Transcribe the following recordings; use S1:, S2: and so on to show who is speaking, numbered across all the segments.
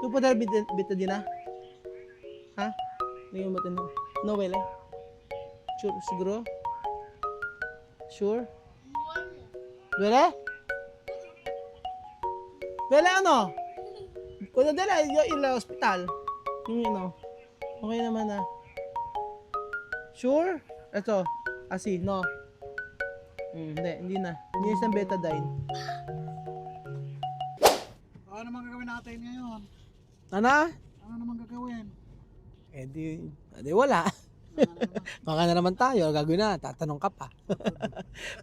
S1: ¿Tú puedes dar betadina? ¿Ah? Ngayon mo tinong. No, wala. Sure, siguro? Sure? Duele? Duele ano? Kung duele, yung hospital. Yung okay naman na. Sure? Ito. Asi, no. Hindi na. Hindi isang betadine.
S2: Ano naman gagawin natin ngayon?
S1: Ano?
S2: Ano naman gagawin?
S1: Di wala. Maka na naman tayo. Gagawin na. Tatanong ka pa.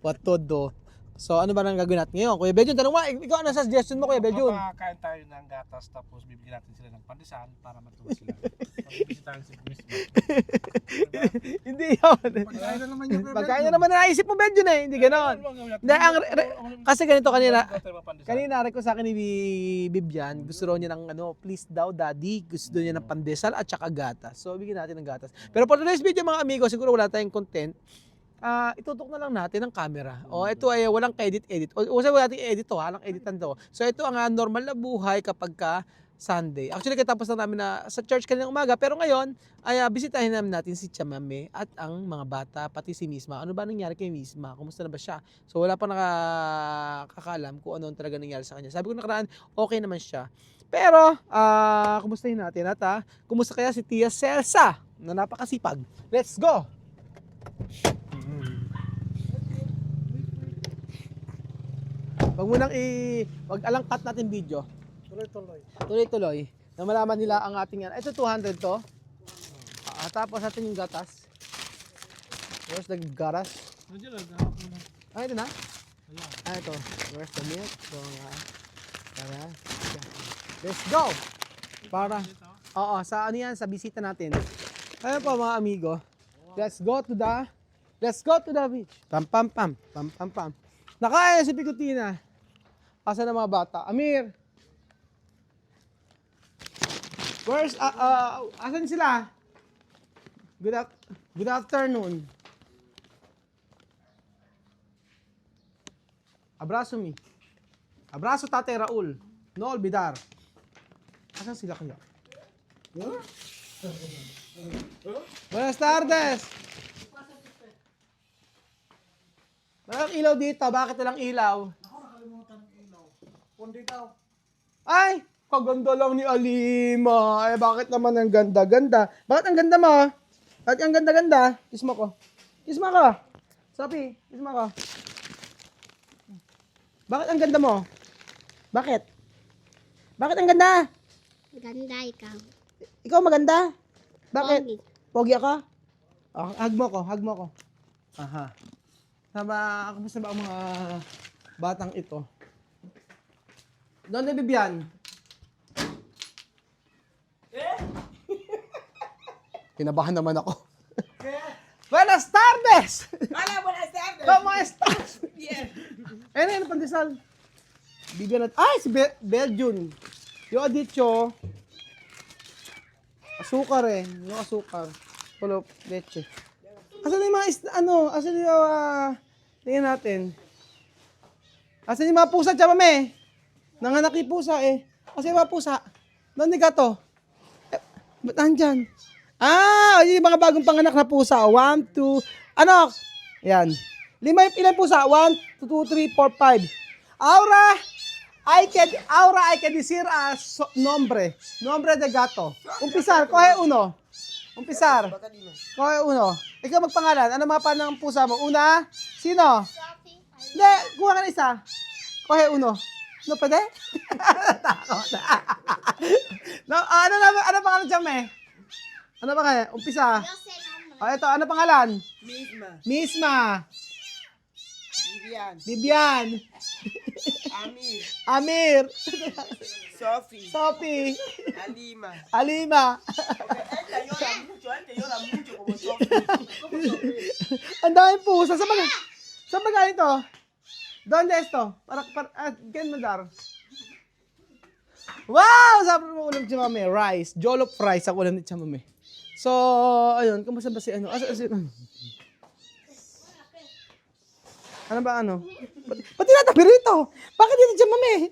S1: What to do? So, ano ba nang gagawin natin ngayon? Kuya Beljon, tanong mo. Ikaw, ano sa suggestion mo, Kuya Beljon?
S2: Makakain tayo ng gatas tapos bibigyan natin sila ng pandesal para matuwa sila. Pag-ibisitahan si Chris.
S1: Hindi yun.
S2: Pagkain na naman yung
S1: Pagkain na naman naisip mo, Beljon eh. Hindi ganon. Hindi, kasi ganito kanina ko sa akin ni Bibian, gusto raw niya ng please daw daddy, gusto niya ng pandesal at saka gatas. So, bigyan natin ng gatas. Pero for today's video mga amigo, siguro wala tayong content. Itutok na lang natin ang camera. O ito ay walang edit. O wala nating edit to, walang editan to. So ito ang normal na buhay kapag ka Sunday. Actually katapos na namin na sa church kanina umaga, pero ngayon ay bisitahin natin si Chamame at ang mga bata, pati si Misma. Ano ba nangyari kay Misma? Kumusta na ba siya? So wala pa nakakaalam kung ano talaga nangyari sa kanya. Sabi ko nakaraan, okay naman siya. Pero kumustahin natin at kumusta kaya si Tia Celsa na napakasipag. Let's go! Wag alang cut natin video. Tuloy-tuloy. Na malaman nila ang ating yan. Ito 200 to. Tapos natin yung gatas. Where's the gatas? Ito na? Ito. Where's the milk? So, let's go! Sa ano yan? Sa bisita natin. Ayun po mga amigo. Let's go to the beach. Pam. Nakain si Picotina. Asa na mga bata? Amir. Where's asan sila? Good afternoon. Abrazo mi. Abrazo Tate Raul. No olvidar. Asan sila kaya? Buenas tardes. Walang ilaw dito. Bakit walang ilaw?
S2: Ako nakalimutan ng ilaw. Kundi daw.
S1: Ay! Kaganda lang ni Alima. Bakit naman ang ganda-ganda? Bakit ang ganda mo? Bakit ang ganda-ganda? Kiss mo ko. Sophie, kiss mo ko. Bakit ang ganda mo? Bakit? Bakit ang ganda?
S3: Ganda ikaw.
S1: Ikaw maganda? Bakit?
S3: Pogi.
S1: Pogi ako? Hug mo ko. Aha. Kamusta ba ang mga batang ito? Doon na Bibian? Kinabahan naman ako. Buenas tardes!
S4: Hola, buenas tardes.
S1: ¿Cómo estás?
S4: Bien.
S1: Ano pandesal? Bigyan natin. Ay, si Belgian. Yung dicho, asukar eh. Yung asukar. Full of leche. Asan yung mga asan yung tingnan natin. Asan yung mga pusa, Chamame? Nanganak yung pusa eh. Asan yung mga pusa? Doon ni Gato. Ba't nandyan? Yung mga bagong panganak na pusa. 1, 2, Yan. Ilan pusa? 1, 2, 3, 4, 5. Aura, I can decir nombre. Nombre de gato. Umpisar, coge uno. Coge uno. Ikaw magpangalan. Ano mga ng pusa mo? Una? Sino? Hindi, kuha ka na isa. Coge uno. No, pwede? Takot. Ano pangalan dyan, me? Ano pangalan? Umpisa. Ito, ano pangalan? Misma. Bibian. Amir. Sophie. Alima. Ang daming pusa. Saan ba galing to? ¿Dónde esto? ¿Quién me dar? Wow! Sabi mo ulam si Mami. Rice. Jollof rice ang ulam ni Chamame. So, ayun. Kamusta ba si ano? Ano ba ano? Ba't tinatabi rito? Bakit dito Chamame?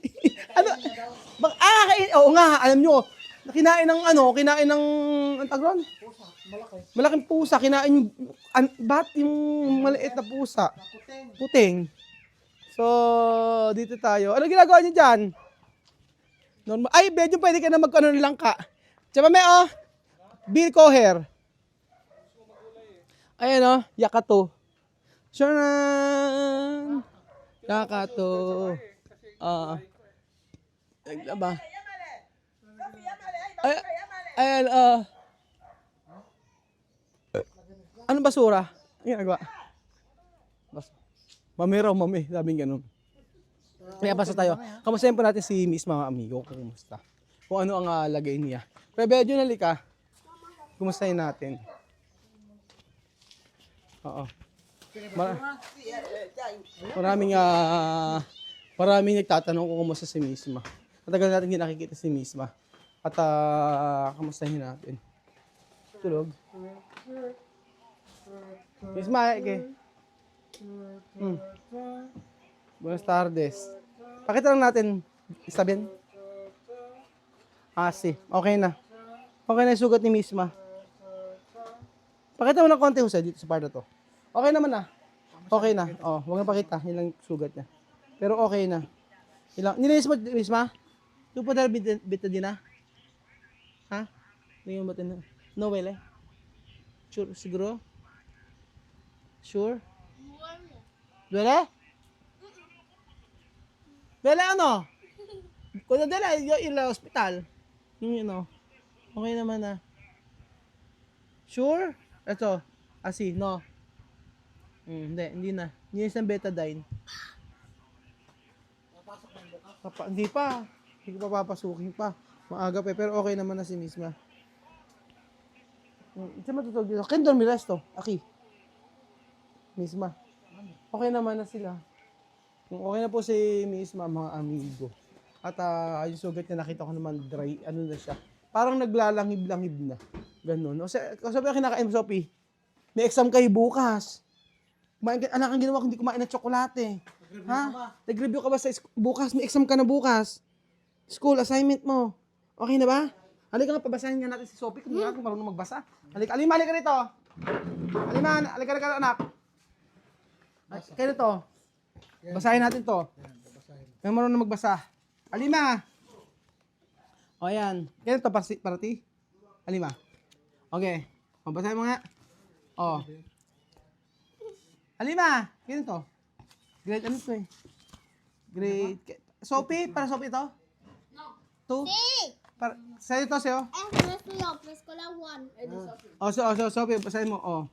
S1: Oo nga, alam nyo. Kinain ng ang tawag doon?
S2: Pusa, malaki.
S1: Malaking pusa, kinain yung, yung maliit na pusa. Puting. So, dito tayo. Ano ginagawa niyo dyan? Normal. Ay, medyo pwede ka na magkano ng langka. Tsaka may Bill Coher. Ayan Yakato. Sharan! Yakato. Ba? Ayan, anong basura? Ano ginagawa? Mami, sabing ganun. Kaya basta tayo. Kamustahin po natin si Miss mga amigo. Kumusta? Kung ano ang lagay niya. Pero medyo nalika. Kumustahin natin. Oo. Maraming nagtatanong kung kumusta si Misma. Matagal natin hindi nakikita si Misma. At kamustahin natin. Tulog. Misma, Buenas tardes. Pakita lang natin. Sabihin. Si. Okay na. Okay na yung sugat ni Misma. Pakita mo ng konti Jose dito sa part na to. Okay naman na. Okay na. Huwag na pakita. Ilang sugat niya. Pero okay na. Nilinis mo, Misma? Ito po dahil betadine na? Ha? Hindi mo betadine? No, wele? Sure, siguro? Sure? Wele? Wele ano? Kung nadala, yung hospital. Yung okay naman na. Sure? Ito. No. Hindi na. Nilinis ng betadine. Hindi pa. Hindi ko pa papasukin pa. Maaga pa. Pero okay naman na si Misma. Ito matutog dito. Ken dormi resto. Aki. Misma. Okay naman na sila. Okay na po si Misma mga amigo. At yung sugat niya nakita ko naman dry. Ano na siya. Parang naglalangib-langib na. Ganun. Sabi ang kinakain mo, Sophie. May exam kayo bukas. Anak ang ginawa kung hindi kumain ng tsokolate. Ha? Nag-review ka ba sa bukas? May exam ka na bukas. School assignment mo. Okay na ba? Halika nga, pabasahin nga natin si Sophie kung marunong magbasa. Halika, Alima, halika rito. Alima, halika rito, anak. Kaya rito. Basahin natin to. Kaya marunong magbasa. Alima. O yan. Kaya rito, parati. Alima. Okay. Basahin mo nga. Alima, kaya rito. Grade ano to eh? Grade... Sophie? Para Sophie ito? No. 2?
S3: Sí.
S1: Sa'yo ito, sa'yo?
S3: Preskola 1.
S1: Sophie, basahin mo.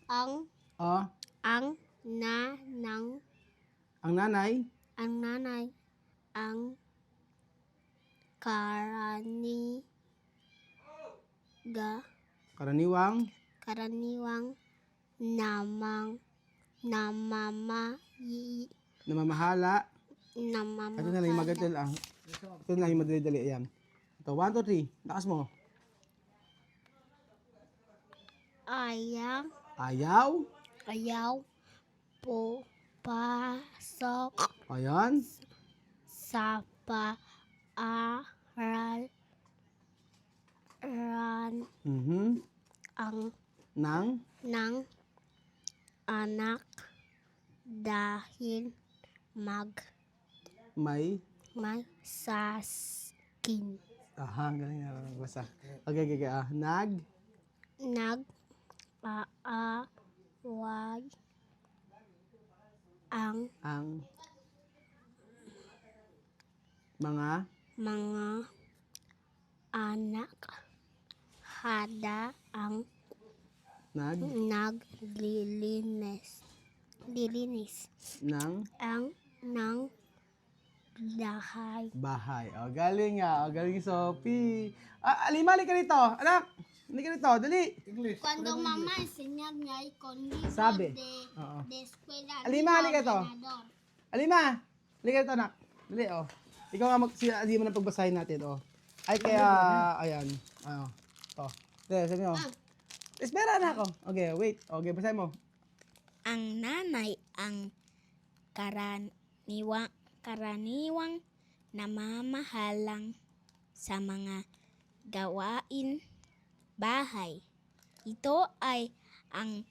S3: Ang nanay,
S1: Ang nanay,
S3: ang
S1: karaniwang, namamahala. Ito na lang yung magagal lang. Ito na lang yung madali-dali. Ayan. Ito, 1, 2, 3. Lakas mo. Ayaw.
S3: Pasok
S1: Ayan.
S3: sa paaralan ang ng anak dahil
S1: May.
S3: saskin.
S1: Galing na nagbasa. Okay.
S3: Nag-aaway ang
S1: mga
S3: anak hada ang naglilinis ng
S1: bahay. Galing nga. Galing Sophie. Alima, halika rito. Anak, halika rito. Dali.
S2: English.
S3: Cuando mamá enseñarme ahí con libros
S1: Sabe.
S3: de escuela.
S1: Alima, halika to.
S3: ordenador.
S1: Alima, halika rito, anak. Dali, Ikaw nga hindi mo na pagbasahin natin, Ay, kaya, ayan. Dali, sabi mo. Espera na ako. Okay, wait. Okay, basahin mo.
S3: Ang nanay ang karaniwang namamahalang sa mga gawain bahay. Ito ay ang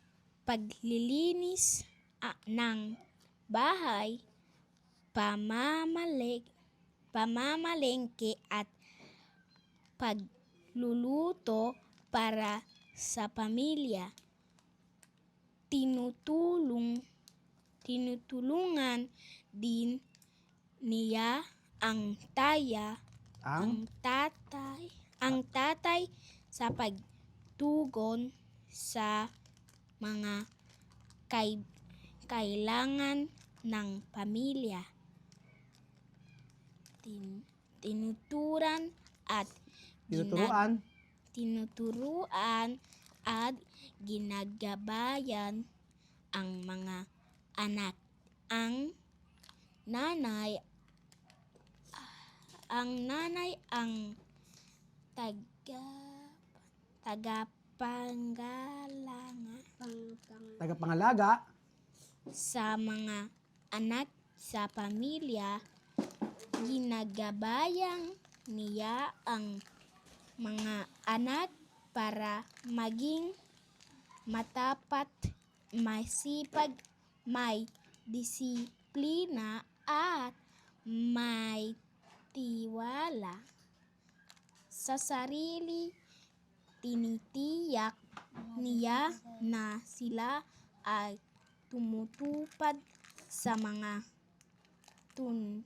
S3: paglilinis ng bahay, pamamalengke at pagluluto para sa pamilya. Tinutulungan din niya ang tatay sa pagtugon sa mga kailangan ng pamilya. Tinuturuan at ginagabayan ang mga anak. Ang nanay ang
S1: Tagapangalaga.
S3: sa mga anak sa pamilya. Ginagabayan niya ang mga anak para maging matapat, masipag, may disiplina at may tiwala sa sarili. Tinitiyak niya na sila ay tumutupad sa mga tungkulin,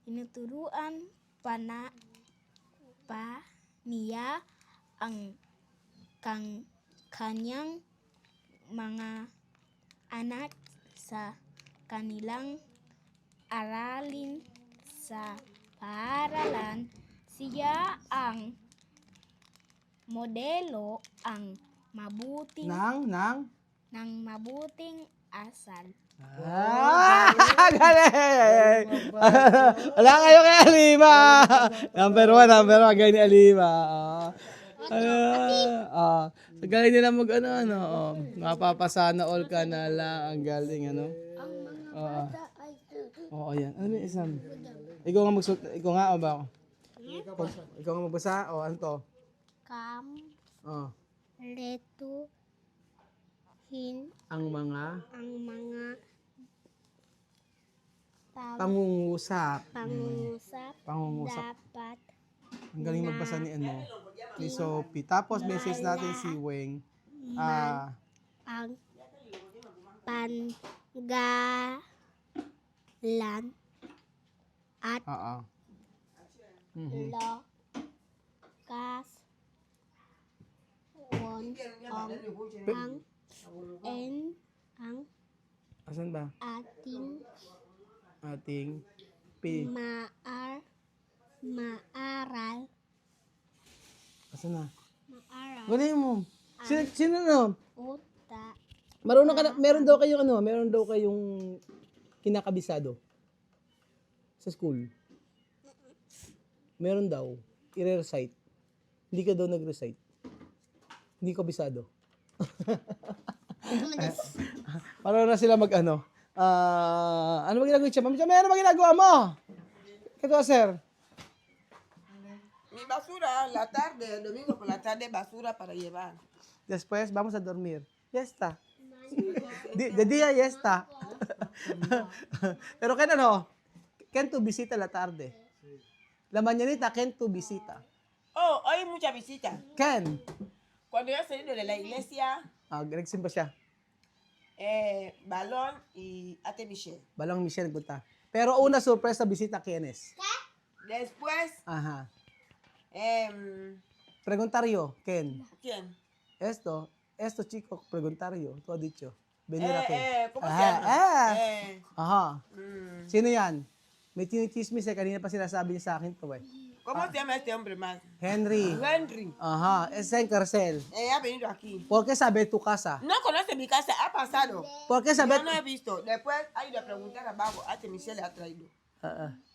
S3: tinuturuan pa niya ang kanyang mga anak sa kanilang aralin sa paaralan. Siya ang modelo ang mabuting ng mabuting asal.
S1: Galing! Wala kayo kay Alima! Number one, galing ni Alima. Galing nila mapapasana all ka na lang. Ang galing, ano? Oo, yan. Ano yung isang? Ikaw nga, o ba ako? Ikaw nga magbasa? O, ano to? Ang mga pangungusap.
S3: Dapat
S1: Ang galing magbasa ni Sophie. Tapos message natin si Weng.
S3: ang panggalan at lokas
S1: Asan ba? Ating
S3: maaral.
S1: Asan na?
S3: Maaral.
S1: Galing mo. Sino no?
S3: Uta.
S1: Marunong ka na, meron daw kayong kinakabisado sa school. Meron daw, i-recite. Hindi ka daw nag-recite. Hindi ka bisado. Paano na sila ano ba ginagawa siya? Mami, ano ba ginagawa mo? Ito, sir.
S4: Mi basura la tarde, el domingo por la tarde basura para llevar.
S1: Después, vamos a dormir. Yesta. De día, yesta. Pero Ken, Ken tu visita la tarde. La mañanita, Ken tu visita.
S4: Oh, hay mucha visita.
S1: Ken.
S4: Cuando yo salí de la iglesia,
S1: Nagsimba siya.
S4: Balón y Ate Michelle.
S1: Balong Michelle nagpunta. Pero una sorpresa bisita Kenes.
S4: Después,
S1: Ajá.
S4: ¿quién?
S1: Ken. Esto chico, preguntario. Tú has dicho. Venir aquí.
S4: ¿Cómo se
S1: Ajá,
S4: llama?
S1: Aha. Sino yan? May tinichismis kanina pa sinasabi niya sa akin to
S4: ¿Cómo se llama este hombre más?
S1: Henry.
S4: Henry.
S1: Ajá, está en cárcel.
S4: Ha venido aquí.
S1: ¿Por qué sabe tu casa?
S4: No conoce mi casa, ha pasado.
S1: ¿Por qué sabe?
S4: Yo no he visto. Después ha ido a preguntar abajo, Ate Michelle le ha traído.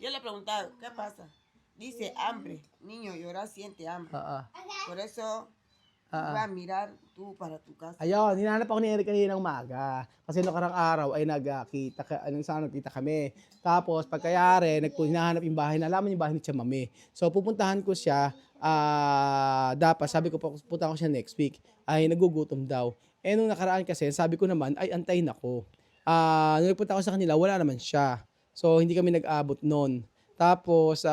S4: Yo le he preguntado, ¿qué pasa? Dice hambre. Niño llorar siente hambre. Por eso Va a mirar tú para tu casa.
S1: Ayun, hinahanap ako ni Eric kanina ng umaga. Kasi noong karang araw ay nagkita kami. Tapos pagkayari, hinahanap yung bahay, nalaman yung bahay ni Chamame. So pupuntahan ko siya, dapat sabi ko pupuntahan ko siya next week, ay nagugutom daw. Eh nung nakaraan kasi, sabi ko naman, ay antayin ako. Nung nagpunta ako sa kanila, wala naman siya. So hindi kami nag-abot noon. Tapos,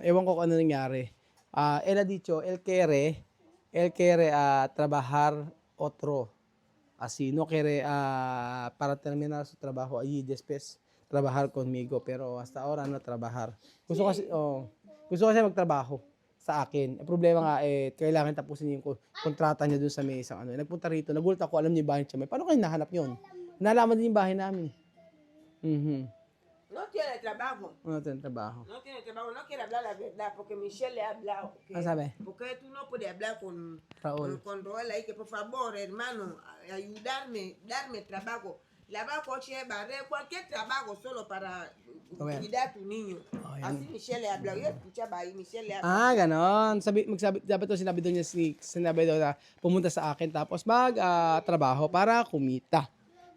S1: ewan ko kung ano nangyari. Él ha dicho, él quiere trabajar otro. Así, no quiere para terminar su trabajo allí después trabajar conmigo. Pero hasta ahora no trabajar. Gusto kasi magtrabaho sa akin. Ang problema nga, kailangan tapusin yung kontrata niya dun sa may isang ano. Nagpunta rito, nagulat ako, alam niya yung bahay niya. Paano kayo nahanap yun? Nalaman din yung bahay namin.
S4: No tiene trabajo.
S1: Ano ito yung trabaho?
S4: No tiene trabajo, no quiere hablar la verdad, porque Michelle le ha hablado.
S1: Ano sabi?
S4: Porque tú no puedes hablar con
S1: Raúl.
S4: con Raúl ahí, que por favor, hermano, ayudarme, darme trabajo. Lavar coche, barrer, cualquier trabajo solo para
S1: Bueno.
S4: cuidar a tu niño.
S1: Oh, yan.
S4: Así Michelle le ha hablado. Yo escuchaba ahí, Michelle le ha hablado.
S1: Ganon. Dapat to sinabi doon niya, sinabi daw na pumunta sa akin tapos trabaho para kumita.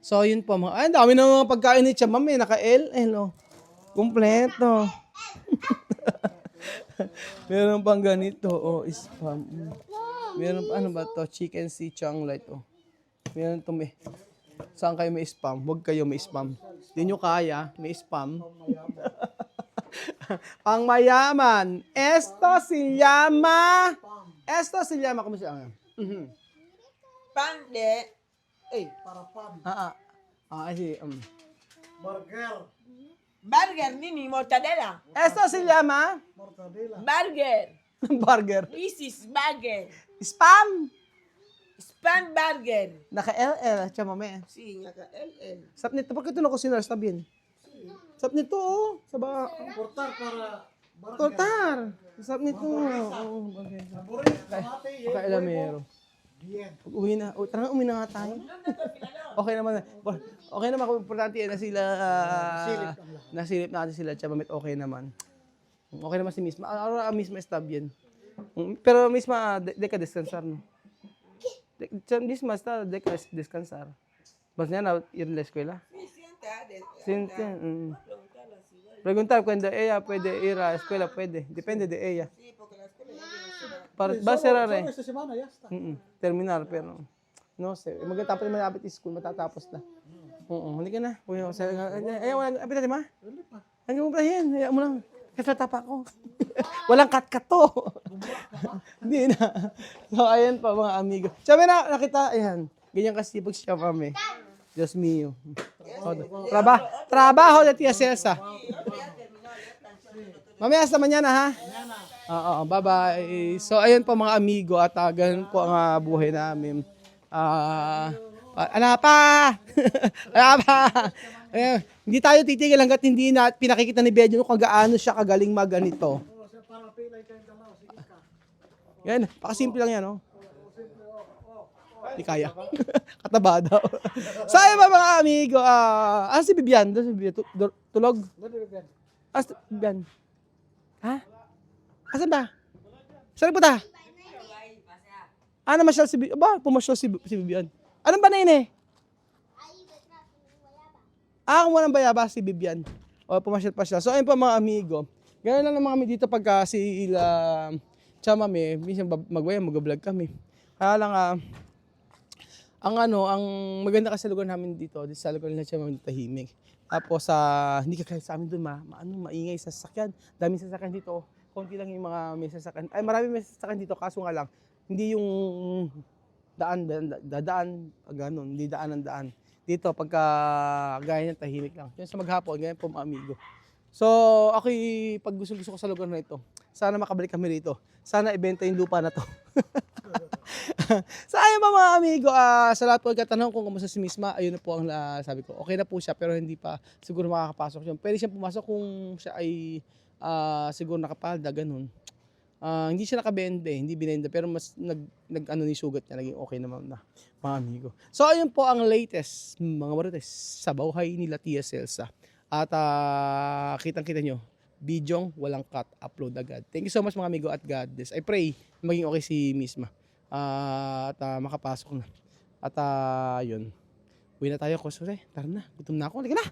S1: So, yun po mga, ang dami ng mga pagkain ni Chamam naka-LL, oh. Kompleto. Meron pang ganito, oh, spam. Meron pa, ano ba to? Chicken sichang light, oh. Meron to saan kayo may spam? Huwag kayo may spam. Hindi nyo kaya, may spam. Pang mayaman. Esto se llama, ¿cómo se llama?
S4: Pan de...
S1: Así,
S4: Burger, nini, mortadela.
S1: Esto se llama
S4: Burger.
S1: burger.
S4: This is burger.
S1: Spam.
S4: Span burger.
S1: Naka-LL, chamame.
S4: Sí, acá, él.
S1: Sap nito, bakit ito na kusinar, sabihin? Sap nito, oh. Tortar. Sap nito. Oh, okay. Okay, alamero. Uwi na. Tara, uwi na nga tayo. Okay naman. Okay naman kung importante na sila. Nasilip natin sila. Chamamit, okay naman. Okay naman si Misma. Ahora misma está bien. Pero Misma, deja descansar, no? Misma está, deja descansar. Mañana ir a la escuela. Siente. Preguntar cuando ella puede ir a la escuela, puede. Depende de ella.
S4: Sí, porque la escuela ya viene cerrada.
S1: Va a cerrar eh.
S5: Esta semana ya está.
S1: Terminar, pero no sé. Magtatapos na malapit yung school, matatapos na. Hindi ka na. Wala, apit ma? Hanggang mo pa yan. Hayaan mo lang. Kasatapa ko. Walang kat-kat to. Hindi na. So, ayan pa mga amigo. Sabi na, nakita, ayan. Ganyan kasi pag siya kami. Diyos mio. Trabaho de Tia Celsa. Mamaya sa mañana, ha? Oo, bye-bye. So, ayun po mga amigo at ganun po ang buhay namin. Ano pa? Hindi tayo titigil hanggat hindi na pinakikita ni Bedyo kung gaano siya kagaling maganito. Yan, pakasimple lang yan, oh. Hindi kaya. Kataba daw. So, ayun ba mga amigo? Si Bibian? Doon si Bibian. Tulog? Si Bibian. Ha? Asan ba? Saan punta? Namasyal si Bibian. Pumasyal si Bibian. Anong ba na yun eh? Kumuha ng bayaba si Bibian. O, pumasyal pa siya. So, ayun po mga amigo. Ganyan lang naman kami dito pagka sila Chamame. Minsan mag-vlog kami. Kaya lang, ang maganda kasi sa lugar namin dito sa lugar nila Chamame, tahimik. Tapos, hindi ka kaya sa amin doon, maingay sa sasakyan. Daming sasakyan dito. Konti lang yung mga may sasakyan. Ay, marami may sasakyan dito, kaso nga lang, hindi yung dadaan, gano'n, hindi daan ng daan. Dito, pagka gaya niya, tahimik lang. Yan sa maghapon, ganyan po mga amigo. So, ako'y pag gusto ko sa lugar na ito, sana makabalik kami rito. Sana ibenta yung lupa na to. So, ayun ba mga amigo, sa lahat po nagkatanong kung kumusta si Misma, ayun na po ang sabi ko. Okay na po siya, pero hindi pa siguro makakapasok siya. Pwede siyang pumasok kung siya ay siguro nakapalda, ganun. Hindi siya nakabende, hindi binenda, pero mas ni sugat niya, naging okay naman na mga amigo. So, ayun po ang latest, mga marites, sa buhay nila Tia Celsa. At kitang-kita nyo, bidyong walang cut, upload agad. Thank you so much mga amigo at God bless. I pray maging okay si Misma. At makapasok na. At yun. Uwi na tayo, Kusure. Tara na. Gutom na ako. Halika na.